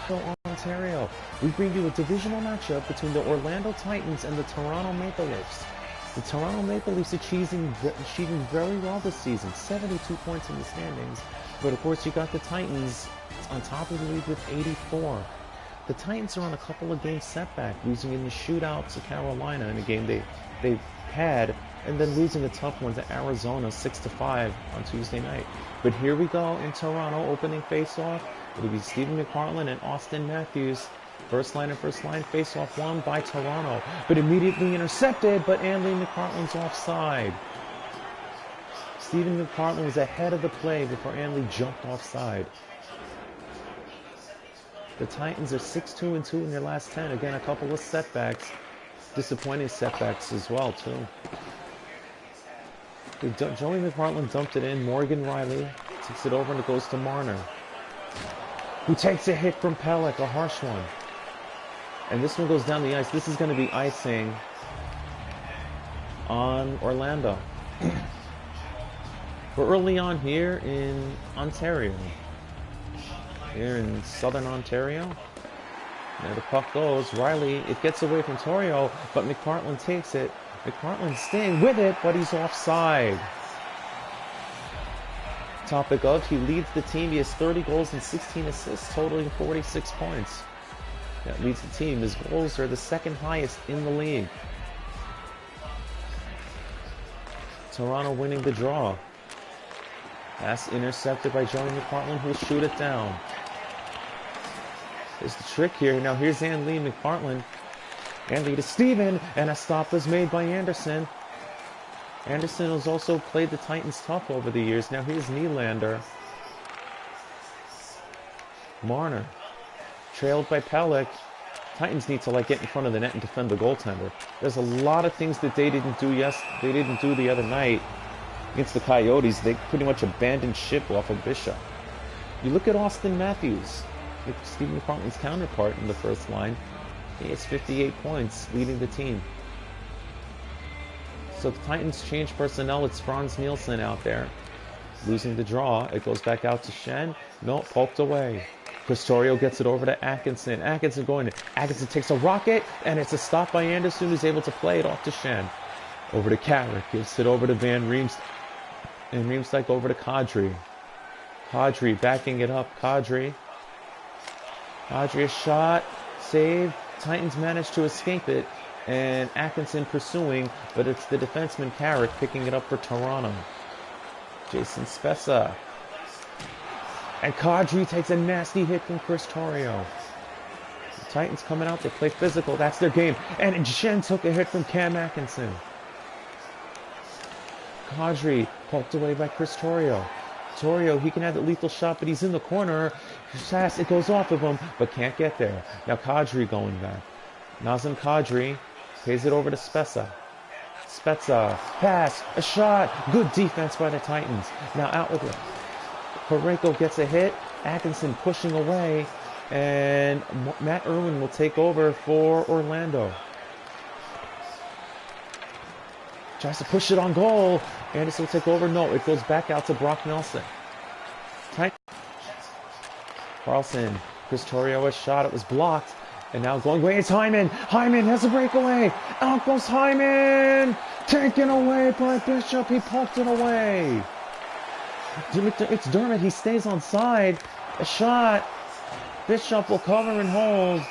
Toronto, Ontario. We bring you a divisional matchup between the Orlando Titans and the Toronto Maple Leafs. The Toronto Maple Leafs achieving very well this season, 72 points in the standings. But of course, you got the Titans on top of the league with 84. The Titans are on a couple of game setback, losing in the shootout to Carolina in a game they had, and then losing a tough one to Arizona 6-5 on Tuesday night. But here we go in Toronto, opening face-off. It'll be Stephen McPartland and Austin Matthews. First line face-off won by Toronto, but immediately intercepted, but Andy McPartland's offside. Stephen McPartland was ahead of the play before Andy jumped offside. The Titans are 6-2-2 in their last 10. Again, a couple of setbacks. Disappointing setbacks as well, too. Joey McPartland dumped it in. Morgan Riley takes it over and it goes to Marner, who takes a hit from Pelech, a harsh one. And this one goes down the ice. This is going to be icing on Orlando. We're early on here in Ontario. Here in southern Ontario. There the puck goes. Riley, it gets away from Torrio, but McPartland takes it. McPartland's staying with it, but he's offside. Topic of, he leads the team. He has 30 goals and 16 assists, totaling 46 points. That leads the team. His goals are the second highest in the league. Toronto winning the draw. Pass intercepted by Joey McPartland, who will shoot it down. There's the trick here. Now here's Andy McPartland. Andy to Steven, and a stop was made by Anderson. Anderson has also played the Titans tough over the years. Now here's Nylander. Marner. Trailed by Pelech. Titans need to get in front of the net and defend the goaltender. There's a lot of things that they didn't do the other night against the Coyotes. They pretty much abandoned ship off of Bishop. You look at Austin Matthews, Stephen McPartland's counterpart in the first line. He has 58 points, leading the team. So the Titans change personnel. It's Franz Nielsen out there. Losing the draw. It goes back out to Schenn. No, poked away. Pistorio gets it over to Atkinson. Atkinson takes a rocket, and it's a stop by Anderson, who's able to play it off to Schenn. Over to Carrick. Gives it over to Van Riemsdyk. And Riemsdyk over to Kadri. Kadri backing it up. Kadri a shot. Save. Titans managed to escape it. And Atkinson pursuing, but it's the defenseman Carrick picking it up for Toronto. Jason Spezza. And Kadri takes a nasty hit from Chris Torrio. The Titans coming out, they play physical, that's their game. And Schenn took a hit from Cam Atkinson. Kadri poked away by Chris Torrio. Torrio, he can have the lethal shot, but he's in the corner. It goes off of him, but can't get there. Now Kadri going back. Nazem Kadri pays it over to Spezza. Spezza, pass, a shot. Good defense by the Titans. Now out with it. Parayko gets a hit. Atkinson pushing away. And Matt Irwin will take over for Orlando. Tries to push it on goal. Anderson will take over. No, it goes back out to Brock Nelson. Carlson. Chris Torrio a shot. It was blocked. And now going away, it's Hyman. Hyman has a breakaway. Out goes Hyman. Taken away by Bishop. He poked it away. It's Dermott. He stays on side. A shot. Bishop will cover and hold.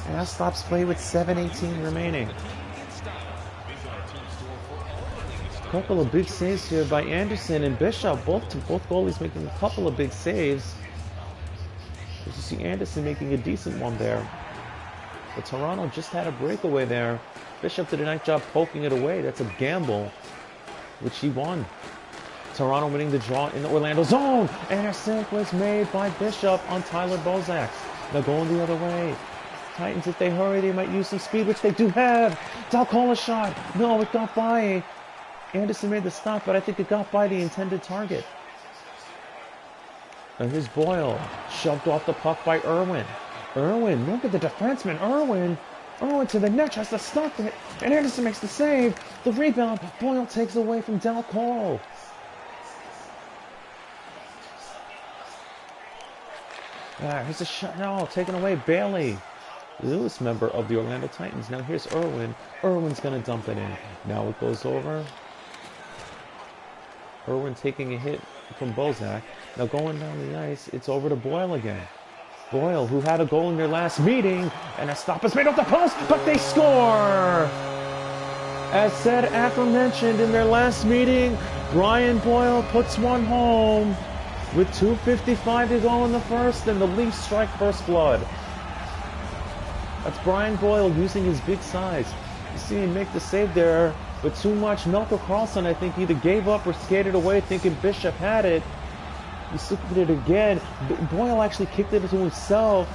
And that stops play with 7:18 remaining. A couple of big saves here by Anderson and Bishop. Both goalies making a couple of big saves. You see Anderson making a decent one there. But Toronto just had a breakaway there. Bishop did a nice job poking it away. That's a gamble, which he won. Toronto winning the draw in the Orlando zone. And a save was made by Bishop on Tyler Bozak. Now going the other way. Titans, if they hurry, they might use some speed, which they do have. Dalcola shot. No, it got by. Anderson made the stop, but I think it got by the intended target. And here's Boyle. Shoved off the puck by Irwin. Irwin, look at the defenseman. Irwin to the net, tries to stop it. And Anderson makes the save. The rebound, Boyle takes away from Dalcola. Here's a shot. No, taken away. Bailey. Newest member of the Orlando Titans. Now here's Irwin. Irwin's going to dump it in. Now it goes over. Irwin taking a hit from Bozak. Now going down the ice, it's over to Boyle again. Boyle, who had a goal in their last meeting, and a stop is made off the post, but they score! As said aforementioned in their last meeting, Brian Boyle puts one home with 2:55 to go in the first, and the Leafs strike first blood. That's Brian Boyle using his big size. You see him make the save there, but too much. Melker Karlsson, I think, either gave up or skated away thinking Bishop had it. He slipped it again. Boyle actually kicked it to himself.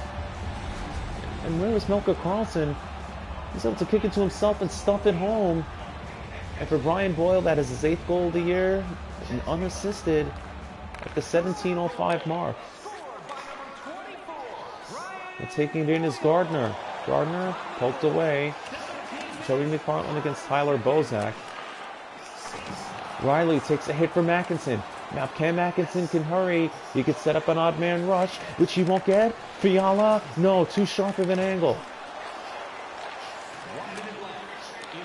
And where was Melker Karlsson? He's able to kick it to himself and stuff it home. And for Brian Boyle, that is his 8th goal of the year, and unassisted at the 17:05 mark. And taking it in is Gardner. Gardner poked away. Joey McPartland against Tyler Bozak. Riley takes a hit from Atkinson. Now Cam Atkinson can hurry. He could set up an odd man rush, which he won't get. Fiala, no, too sharp of an angle.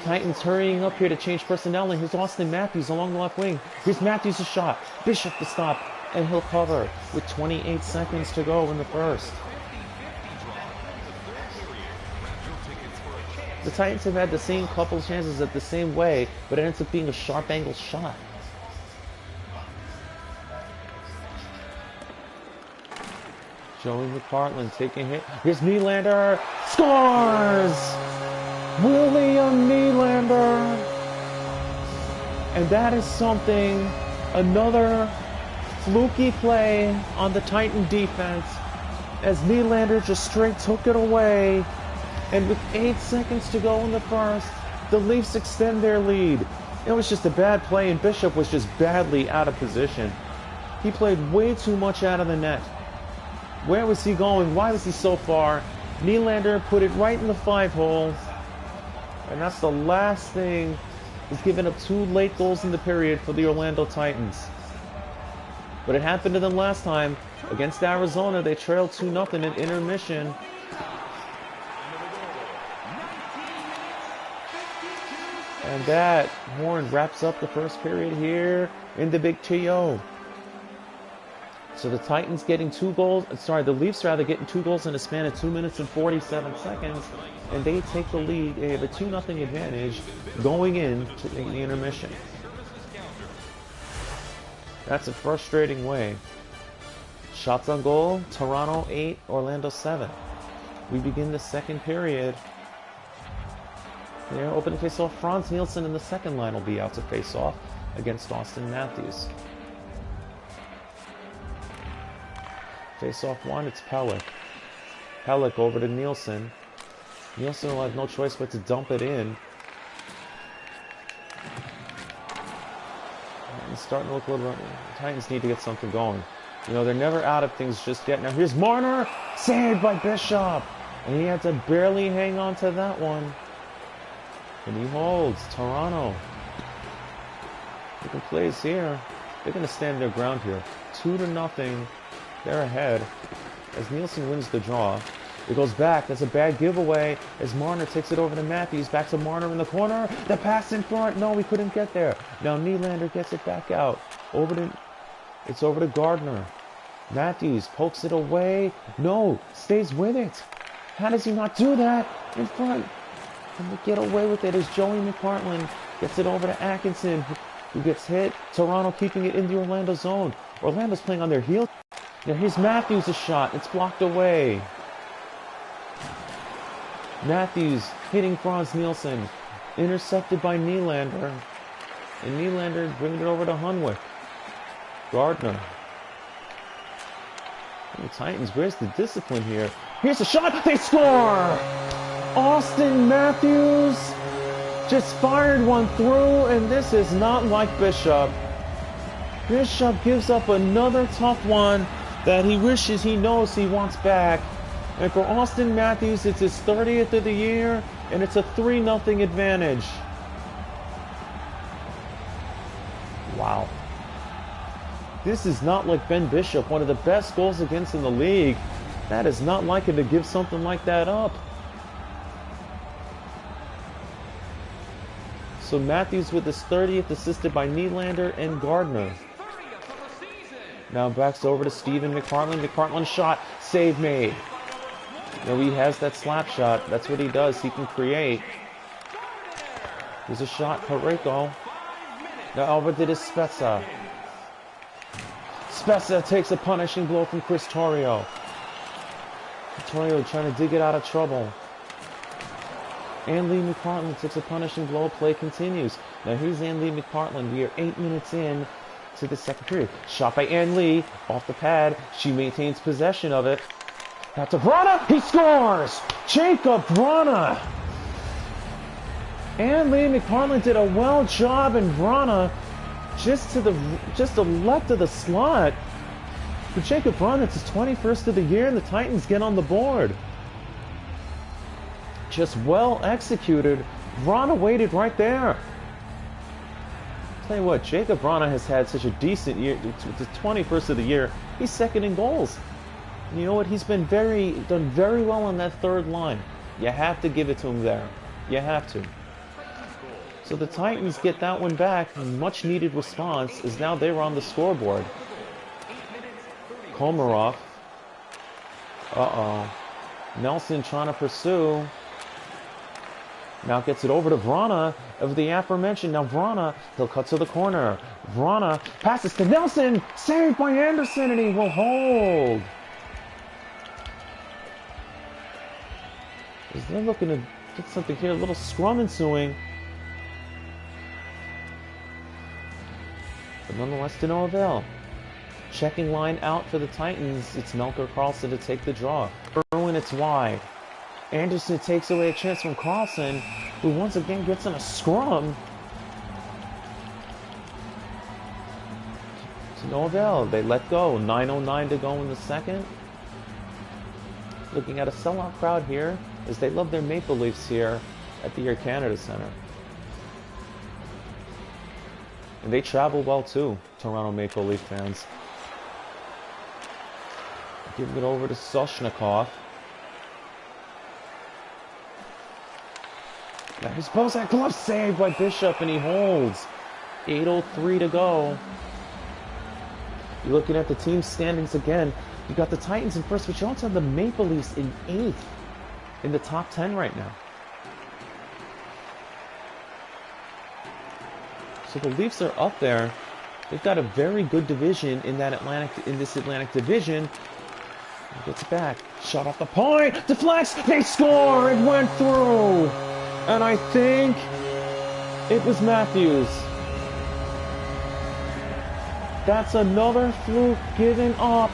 Titans hurrying up here to change personnel, and here's Austin Matthews along the left wing. Here's Matthews' a shot. Bishop the stop, and he'll cover with 28 seconds to go in the first. The Titans have had the same couple chances at the same way, but it ends up being a sharp angle shot. Joey McPartland taking a hit. Here's Nylander. Scores! William Nylander. And that is something, another fluky play on the Titan defense, as Nylander just straight took it away. And with 8 seconds to go in the first, the Leafs extend their lead. It was just a bad play, and Bishop was just badly out of position. He played way too much out of the net. Where was he going? Why was he so far? Nylander put it right in the 5-hole. And that's the last thing. He's given up 2 late goals in the period for the Orlando Titans. But it happened to them last time. Against Arizona, they trailed 2-0 at intermission. And that horn wraps up the first period here in the Big TO. So the Titans getting 2 goals, the Leafs rather getting 2 goals in a span of 2 minutes and 47 seconds, and they take the lead. They have a 2-0 advantage going into the intermission. That's a frustrating way. Shots on goal, Toronto 8, Orlando 7. We begin the second period. There, opening face-off, Frans Nielsen in the second line will be out to face-off against Austin Matthews. Face-off 1, it's Pelech. Pelech over to Nielsen. Nielsen will have no choice but to dump it in. It's starting to look a little... The Titans need to get something going. You know, they're never out of things just yet. Now here's Marner, saved by Bishop. And he had to barely hang on to that one. And he holds. Toronto. Taking plays here. They're going to stand their ground here. 2-0. They're ahead as Nielsen wins the draw. It goes back. That's a bad giveaway as Marner takes it over to Matthews. Back to Marner in the corner. The pass in front. No, we couldn't get there. Now Nylander gets it back out. It's over to Gardner. Matthews pokes it away. No, stays with it. How does he not do that? In front. And they get away with it as Joey McPartland gets it over to Atkinson, who gets hit. Toronto keeping it in the Orlando zone. Orlando's playing on their heels. Now here's Matthews' a shot. It's blocked away. Matthews hitting Frans Nielsen. Intercepted by Nylander. And Nylander bringing it over to Hunwick. Gardner. And the Titans, where's the discipline here? Here's a shot. They score! Austin Matthews just fired one through, and this is not like Bishop. Bishop gives up another tough one that he wishes he knows he wants back. And for Austin Matthews, it's his 30th of the year, and it's a 3-0 advantage. Wow. This is not like Ben Bishop, one of the best goals against in the league. That is not like him to give something like that up. So Matthews with his 30th, assisted by Nylander and Gardner. Now backs over to Stephen McPartland. McPartland shot, save made. Now he has that slap shot. That's what he does. He can create. There's a shot, Parayko. Now over to Spezza. Spezza takes a punishing blow from Chris Torrio. Torrio trying to dig it out of trouble. Anley McPartland takes a punishing blow. Play continues. Now here's Anley McPartland. We are 8 minutes in to the second period. Shot by Ann Lee off the pad. She maintains possession of it. Now to Vrana. He scores! Jacob Vrana. Ann Lee McPartland did a well job, and Vrana just to the left of the slot. For Jacob Vrana, it's his 21st of the year, and the Titans get on the board. Just well executed. Vrana waited right there. Tell you what, Jacob Vrana has had such a decent year. It's the 21st of the year. He's second in goals. And you know what? He's been done very well on that third line. You have to give it to him there. You have to. So the Titans get that one back. Much needed response is now they're on the scoreboard. Komarov. Uh-oh. Nelson trying to pursue. Now gets it over to Vrana of the aforementioned. Now Vrana, he'll cut to the corner. Vrana passes to Nelson. Saved by Anderson, and he will hold. They're looking to get something here. A little scrum ensuing. But nonetheless to no avail. Checking line out for the Titans. It's Melker Karlsson to take the draw. Irwin, it's wide. Anderson takes away a chance from Karlsson, who once again gets in a scrum. To no avail. They let go. 9:09 to go in the second. Looking at a sellout crowd here, as they love their Maple Leafs here at the Air Canada Center. And they travel well too, Toronto Maple Leaf fans. Giving it over to Soshnikov. Now here's Bozak, glove saved by Bishop, and he holds. 8:03 to go. You're looking at the team standings again. You got the Titans in first, but you also have the Maple Leafs in 8th in the top 10 right now. So the Leafs are up there. They've got a very good division in this Atlantic division. He gets it back. Shot off the point. Deflects. They score. It went through. And I think it was Matthews. That's another fluke given up.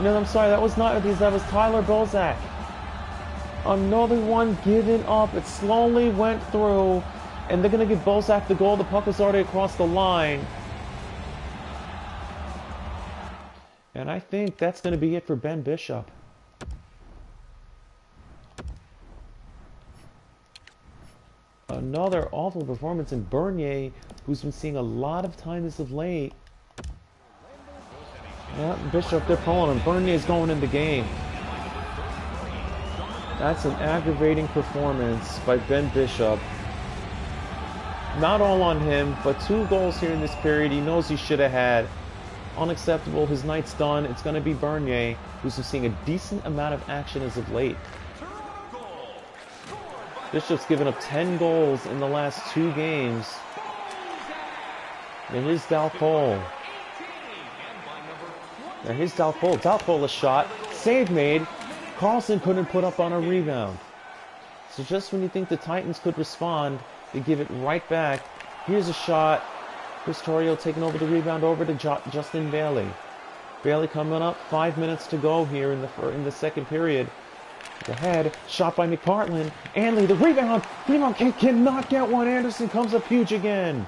No, I'm sorry. That was not Matthews. That was Tyler Bozak. Another one given up. It slowly went through. And they're going to give Bozak the goal. The puck was already across the line. And I think that's going to be it for Ben Bishop. Another awful performance in Bernier, who's been seeing a lot of time as of late. Yeah, Bishop, they're pulling him. Bernier's going in the game. That's an aggravating performance by Ben Bishop. Not all on him, but 2 goals here in this period he knows he should have had. Unacceptable. His night's done. It's going to be Bernier, who's been seeing a decent amount of action as of late. Bishop's given up 10 goals in the last 2 games. And here's Dal Cole. Now here's Dal Cole. Dal Cole a shot. Save made. Karlsson couldn't put up on a rebound. So just when you think the Titans could respond, they give it right back. Here's a shot. Chris Torrio taking over the rebound over to Justin Bailey. Bailey coming up. 5 minutes to go here in the second period. Ahead, shot by McPartland. Anley, the rebound. Rebound cannot get one. Anderson comes up huge again.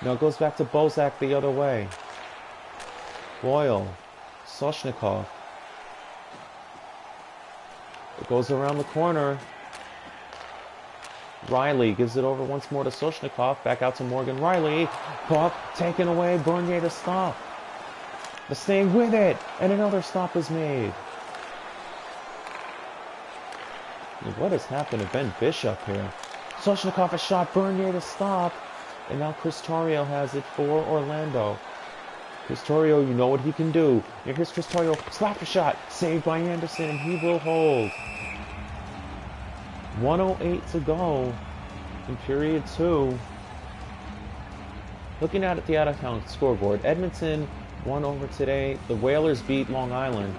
Now it goes back to Bozak the other way. Boyle. Soshnikov. It goes around the corner. Riley gives it over once more to Soshnikov. Back out to Morgan Riley. Puck taken away. Bernier to stop. but staying with it, and another stop is made. What has happened to Ben Bishop here? Soshnikov a shot, Bernier to stop, and now Chris Torrio has it for Orlando. Chris Torrio, you know what he can do. Here's Chris Torrio, slap a shot, saved by Anderson, and he will hold. 1:08 to go in period 2. Looking at the out-of-town scoreboard, Edmonton won over today. The Whalers beat Long Island.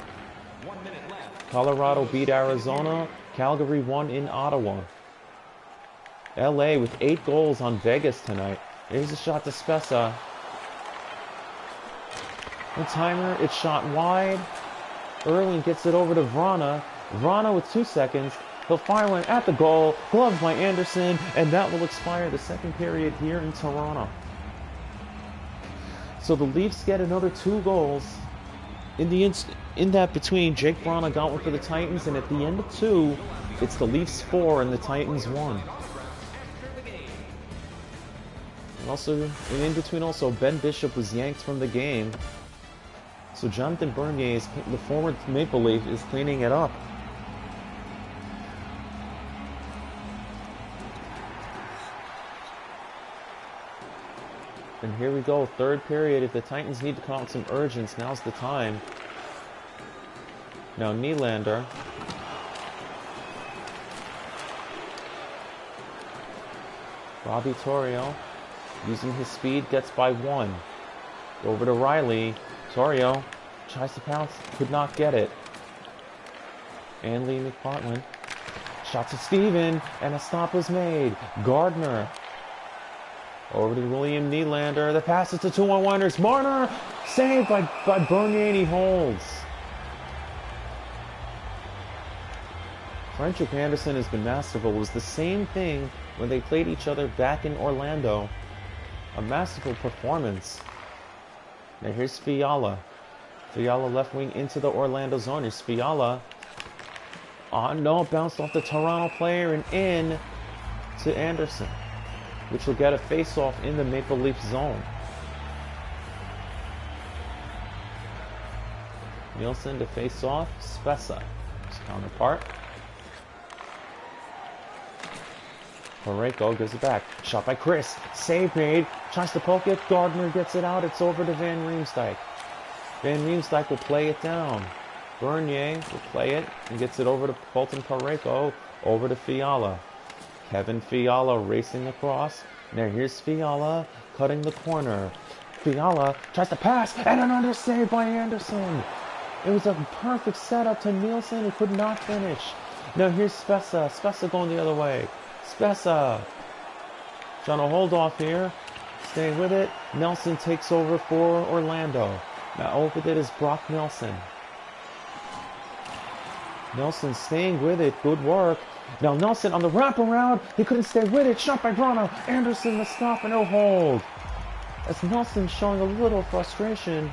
Colorado beat Arizona. Calgary won in Ottawa. LA with 8 goals on Vegas tonight. Here's a shot to Spezza. The timer, it's shot wide. Erling gets it over to Vrana. Vrana with 2 seconds. He'll fire one at the goal. Gloved by Anderson. And that will expire the second period here in Toronto. So the Leafs get another 2 goals. In that between, Jake Vrana got one for the Titans. And at the end of 2, it's the Leafs 4 and the Titans 1. And also, in between also, Ben Bishop was yanked from the game. So Jonathan Bernier, the former Maple Leaf, is cleaning it up. And here we go, third period. If the Titans need to come out with some urgency, now's the time. Now Nylander. Robbie Torrio, using his speed, gets by 1. Over to Riley. Torrio tries to pounce, could not get it. And Lee McPartland. Shot to Steven, and a stop was made. Gardner. Over to William Nylander. The pass is to 2-on-1ers. Marner saved by Bernier, and he holds. Frederick Anderson has been masterful. It was the same thing when they played each other back in Orlando. A masterful performance. Now here's Fiala. Fiala left wing into the Orlando zone. Here's Fiala. Oh no, bounced off the Toronto player and in to Anderson, which will get a face-off in the Maple Leaf zone. Nielsen to face off. Spezza, his counterpart. Parayko gives it back. Shot by Chris. Save made. Tries to poke it. Gardner gets it out. It's over to Van Riemsdyk. Van Riemsdyk will play it down. Bernier will play it and gets it over to Colton Parayko. Over to Fiala. Kevin Fiala racing across. Now here's Fiala cutting the corner. Fiala tries to pass and an under save by Anderson. It was a perfect setup to Nielsen, who could not finish. Now here's Spezza. Spezza going the other way. Spezza trying to hold off here. Staying with it. Nelson takes over for Orlando. Now over it is Brock Nelson. Nelson staying with it. Good work. Now Nelson on the wraparound. He couldn't stay with it. Shot by Vrana. Anderson the stop and no hold. As Nelson showing a little frustration,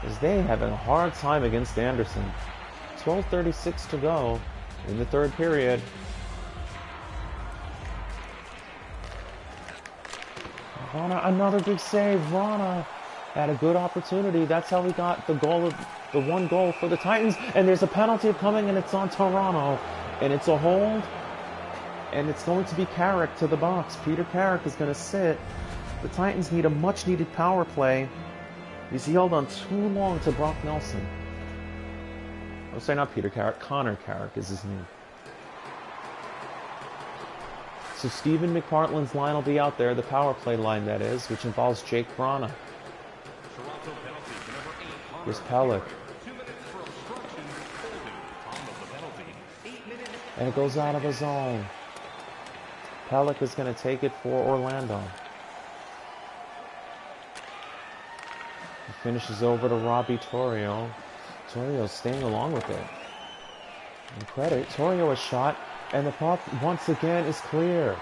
as they have a hard time against Anderson. 12:36 to go in the third period. Vrana, another big save. Vrana had a good opportunity. That's how we got the goal of the 1 goal for the Titans. And there's a penalty coming, and it's on Toronto. And it's a hold. And it's going to be Carrick to the box. Peter Carrick is going to sit. The Titans need a much-needed power play. He's held on too long to Brock Nelson. I'm sorry, not Peter Carrick. Connor Carrick is his name. So Stephen McPartland's line will be out there, the power play line that is, which involves Jake Vrana. Here's Pelech. And it goes out of the zone. Pelech is going to take it for Orlando. He finishes over to Robbie Torrio. Torrio staying along with it. And credit, Torrio a shot, and the puck once again is clear.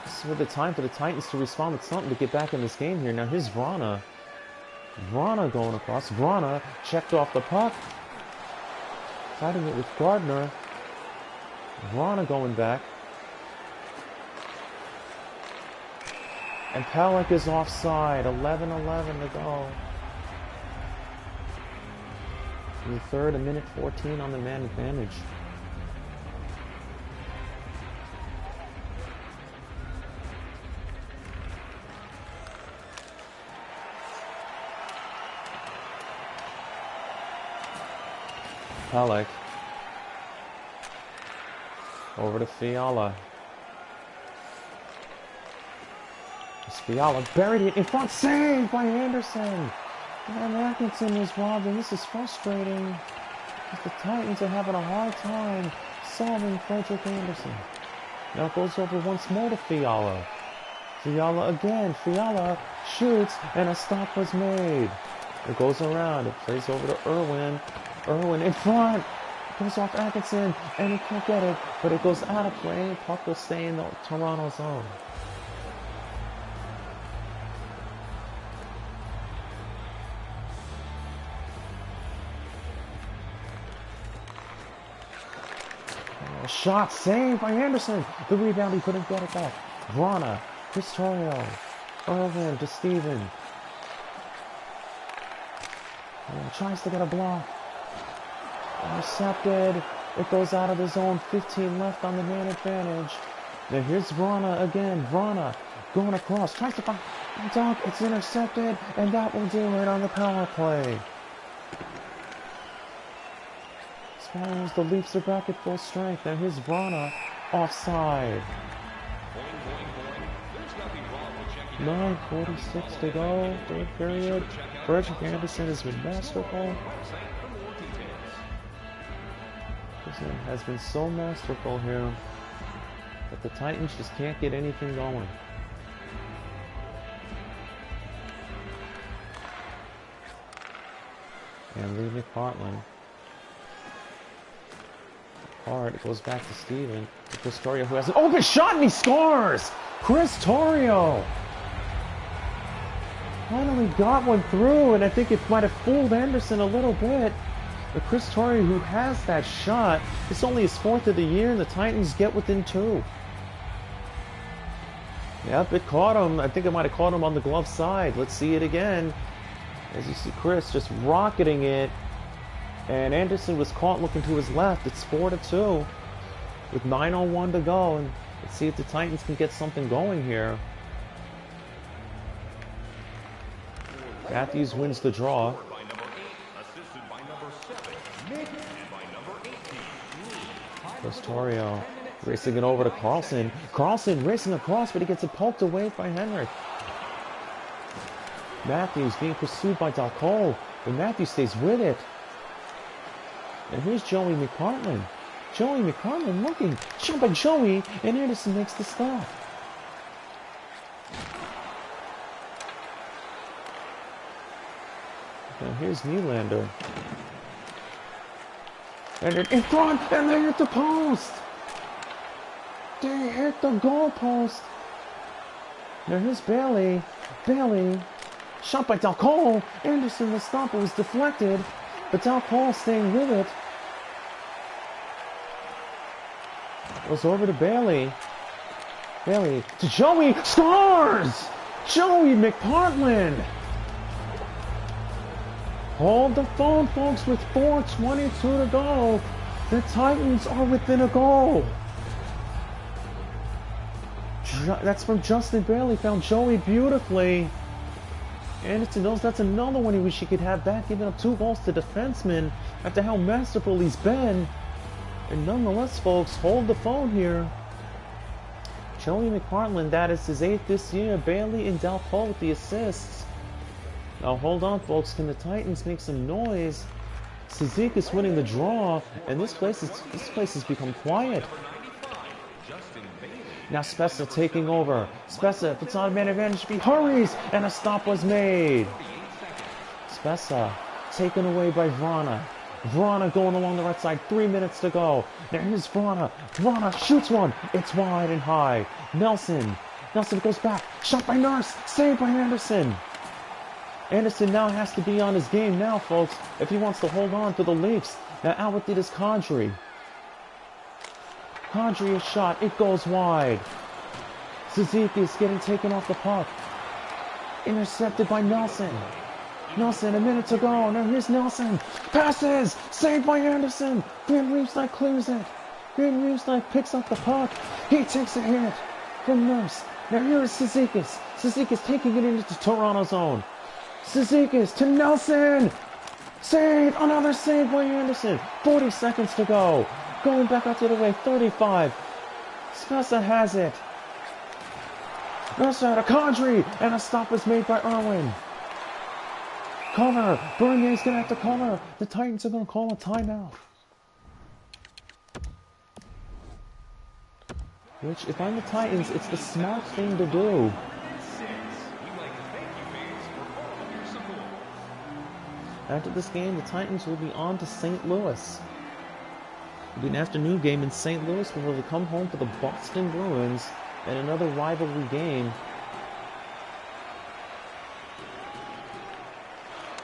This is where the time for the Titans to respond with something to get back in this game here. Now here's Vrana. Vrana going across. Vrana checked off the puck. Fighting it with Gardner. Vrana going back. And Pelech is offside. 11-11 to go. In the third, a minute 14 on the man advantage. Pelech. Over to Fiala. Fiala buried it in front. Saved by Anderson. And Atkinson was robbed, and this is frustrating. The Titans are having a hard time solving Frederik Andersen. Now it goes over once more to Fiala. Fiala again. Fiala shoots, and a stop was made. It goes around. It plays over to Irwin. Irwin in front. Goes off Atkinson, and he can't get it, but it goes out of play. Puck will stay in the Toronto zone. Shot saved by Anderson. The rebound, he couldn't get it back. Vrana, Chris Torrio, Irvin to Steven. Tries to get a block. Intercepted. It goes out of the zone. 15 left on the man advantage. Now here's Vrana again. Vrana going across. Tries to find a dunk. It's intercepted. And that will do it on the power play. As the Leafs are back at full strength. Now here's Vrana offside. 9:46 to go. Third period. Frederik Andersen has been masterful. Has been so masterful here that the Titans just can't get anything going. And Lee McPartland. Hard, it goes back to Steven. Chris Torrio, who has an open shot, and he scores! Chris Torrio! Finally got one through, and I think it might have fooled Anderson a little bit. But Chris Torrio, who has that shot, it's only his 4th of the year, and the Titans get within 2. Yep, it caught him. I think it might have caught him on the glove side. Let's see it again. As you see Chris just rocketing it. And Anderson was caught looking to his left. It's 4-2 with 9:01 to go. And let's see if the Titans can get something going here. Matthews wins the draw. Torrio racing it over to Carlson. Carlson racing across, but he gets it poked away by Henrik. Matthews being pursued by Dalcol, but Matthews stays with it. And here's Joey McPartland. Joey McPartland looking. Shot by Joey, and Anderson makes the stop. Now here's Nylander. And they're in front, and they hit the post. They hit the goal post. Now here's Bailey. Bailey. Shot by Dalcol. Anderson, the stop, was deflected. But Dalcol staying with it. Goes over to Bailey. Bailey to Joey. Scores! Joey McPartland. Hold the phone, folks, with 4:22 to go. The Titans are within a goal. That's from Justin Bailey. Found Joey beautifully. Anderson knows that's another one he wish he could have back, giving up 2 goals to defensemen after how masterful he's been. And nonetheless, folks, hold the phone here. Joey McPartland, that is his 8th this year. Bailey and Dalcol with the assists. Now hold on, folks. Can the Titans make some noise? Suzik is winning the draw, and this place has become quiet. Now Spezza taking over. Spezza, if it's on man advantage, he hurries, and a stop was made. Spezza taken away by Vrana. Vrana going along the right side. 3 minutes to go. Now here's Vrana. Vrana shoots one. It's wide and high. Nelson. Nelson goes back. Shot by Nurse. Saved by Anderson. Anderson now has to be on his game now, folks, if he wants to hold on to the Leafs. Now out with it is Kadri. Kadri is shot. It goes wide. Suzuki is getting taken off the puck. Intercepted by Nelson. Nelson, a minute to go. Now here's Nelson. Passes! Saved by Anderson. Van Riemsdyk clears it. Van Riemsdyk picks up the puck. He takes a hit from Nurse. Now here is Sezikis. Sezikis taking it into Toronto zone. Sezikis to Nelson. Save! Another save by Anderson. 40 seconds to go. Going back out the other way. 35. Spezza has it. Spezza to Kadri. And a stop is made by Irwin. Cover. Bernier's going to have to cover. The Titans are going to call a timeout. Which, if I'm the Titans, it's the smart thing to do. After this game, the Titans will be on to St. Louis. It'll be an afternoon game in St. Louis before they come home for the Boston Bruins and another rivalry game.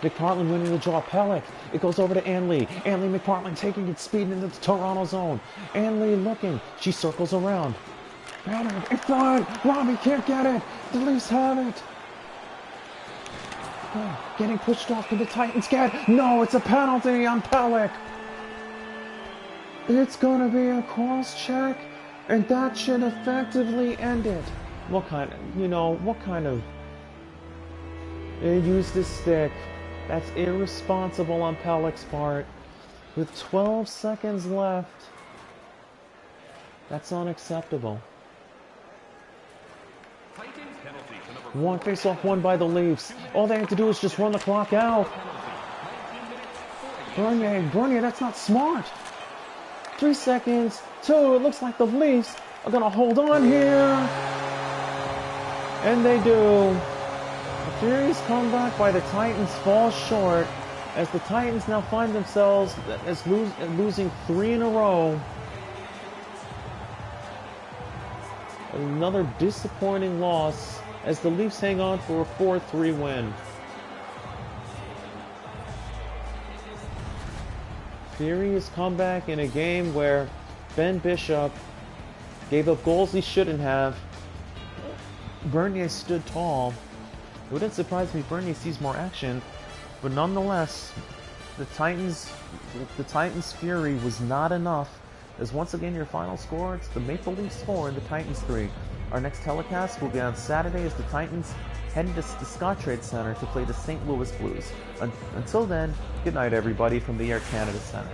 McPartland winning the draw. Pelech. It goes over to Anley. Anley McPartland taking its speed into the Toronto zone. Anley looking. She circles around. Banner in front. Robbie can't get it. The Leafs have it. Oh, getting pushed off to the Titans. No, it's a penalty on Pelech. It's going to be a cross-check, and that should effectively end it. What kind of... They used his stick. That's irresponsible on Pelech's part. With 12 seconds left, that's unacceptable. One face-off won by the Leafs. All they have to do is just run the clock out. Bernier, that's not smart. 3 seconds, 2, it looks like the Leafs are going to hold on here. And they do. A furious comeback by the Titans falls short as the Titans now find themselves as losing 3 in a row. Another disappointing loss as the Leafs hang on for a 4-3 win. Furious comeback in a game where Ben Bishop gave up goals he shouldn't have. Bernier stood tall. It wouldn't surprise me if Bernier sees more action, but nonetheless, the Titans' fury was not enough. As once again your final score, it's the Maple Leafs 4 and the Titans 3. Our next telecast will be on Saturday as the Titans head into the Scottrade Center to play the St. Louis Blues. Until then, good night everybody from the Air Canada Center.